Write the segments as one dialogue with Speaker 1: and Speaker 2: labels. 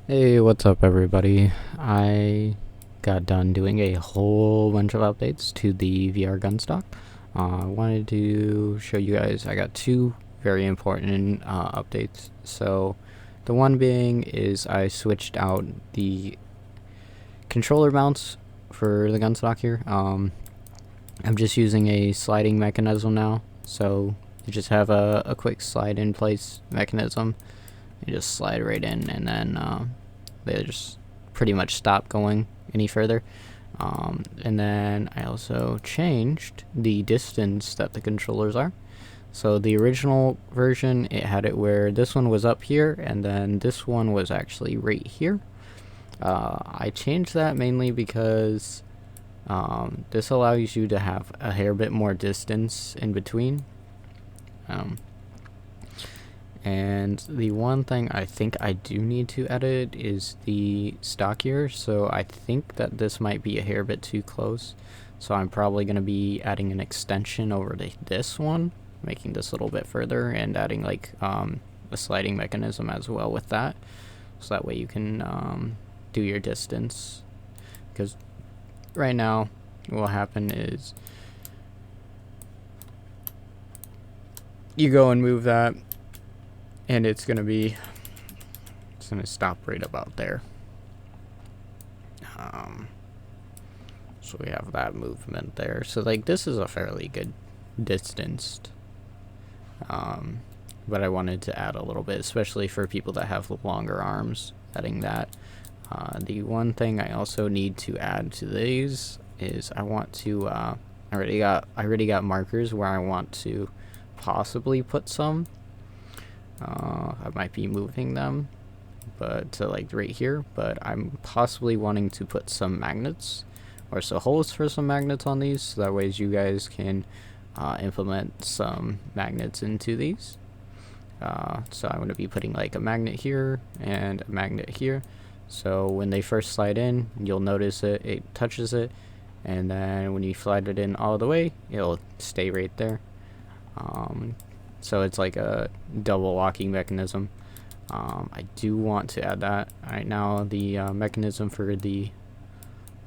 Speaker 1: Hey, what's up everybody? I got done doing a whole bunch of updates to the VR Gunstock. I wanted to show you guys I got two very important updates. So the one being is I switched out the controller mounts for the Gunstock here. I'm just using a sliding mechanism now, so you just have a quick slide in place mechanism. You just slide right in, and then they just pretty much stop going any further. And then I also changed the distance that the controllers are. So the original version, it had it where this one was up here, and then this one was actually right here. I changed that mainly because this allows you to have a hair bit more distance in between. And the one thing I think I do need to edit is the stock here. So I think that this might be a hair bit too close. So I'm probably going to be adding an extension over to this one, making this a little bit further, and adding like a sliding mechanism as well with that. So that way you can do your distance. Because right now what will happen is you go and move that, and it's gonna stop right about there. So we have that movement there. So like this is a fairly good distance. But I wanted to add a little bit, especially for people that have longer arms, adding that. The one thing I also need to add to these is I want to I already got markers where I want to possibly put some. I might be moving them, but to like right here, but I'm possibly wanting to put some magnets or so holes for some magnets on these, so that way you guys can implement some magnets into these. So I'm going to be putting like a magnet here and a magnet here, so when they first slide in, you'll notice it touches it, and then when you slide it in all the way, it'll stay right there. So it's like a double locking mechanism. I do want to add that. Right now the mechanism for the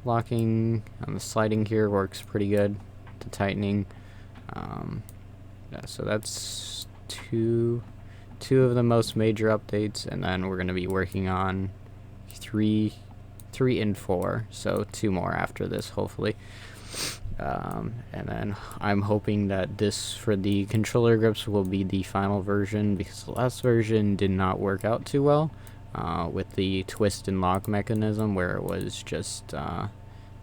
Speaker 1: locking and the sliding here works pretty good. The tightening. Yeah, so that's two of the most major updates, and then we're going to be working on three and four, so two more after this hopefully. And then I'm hoping that this for the controller grips will be the final version, because the last version did not work out too well with the twist and lock mechanism, where it was just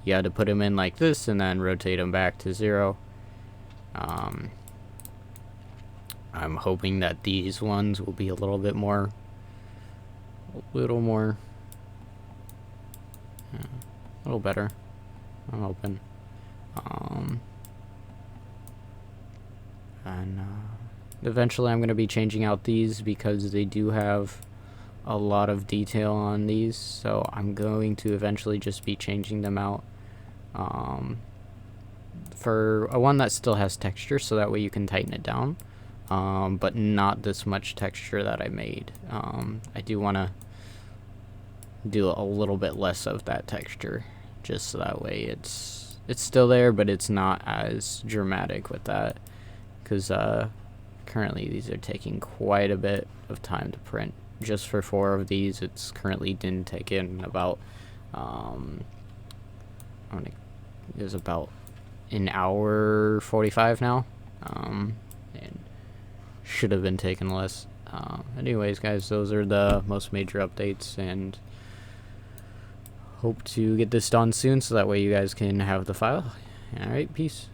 Speaker 1: you had to put them in like this and then rotate them back to 0. I'm hoping that these ones will be a little more better. I'm hoping. And eventually I'm going to be changing out these, because they do have a lot of detail on these, so I'm going to eventually just be changing them out for a one that still has texture, so that way you can tighten it down, but not this much texture that I made. I do want to do a little bit less of that texture, just so that way it's still there, but it's not as dramatic with that, because currently these are taking quite a bit of time to print. Just for 4 of these, it's currently didn't take in about it's about an hour 45 now, and should have been taken less. Anyways guys, those are the most major updates, and hope to get this done soon, so that way you guys can have the file. Alright, peace.